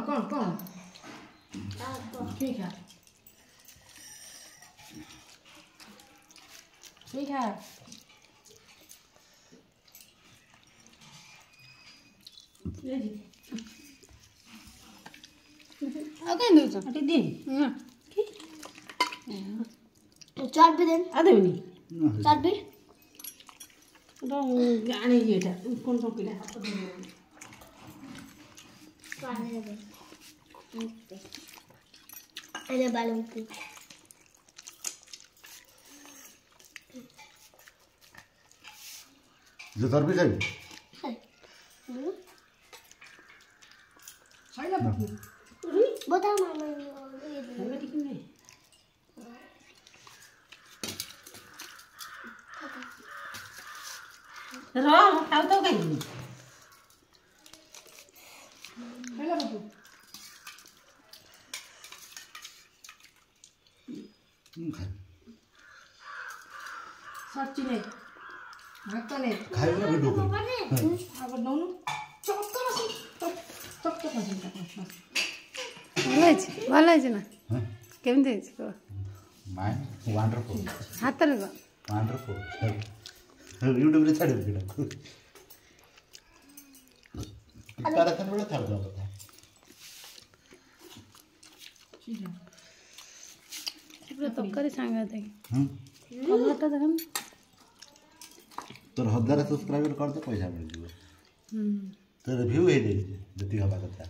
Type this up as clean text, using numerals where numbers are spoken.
कौन ठीक है कहीं दो दिन चाट भी दें अदे नहीं चाट भी तो आने ये था कौन सा किला पानी दे अरे बालों की जो तर भी खाई खाइला बाबू बता मामा हमें ठीक नहीं रो खाओ तो कहीं खाइला बाबू खाई सच्ची नहीं भागता नहीं खाई ना वीडियो को अब नौनु चक्कर से चक्कर से ଭଲ ହେଇଛି ନା हां କେମିତି ହେଇଛି କହ माइंड वंडरफुल ହାତରେ କହ वंडरफुल यूट्यूब रे छाड़ दे तारा तन बड़ा छाड़ दो बता ପୁରା ତରକାରୀ ସାଙ୍ଗେ हम କଲରଟା ଦେଖ तोर 1000 सब्सक्राइबर कर दे पैसा मिल जीवो तोर व्यू हे दे जति हवा कथा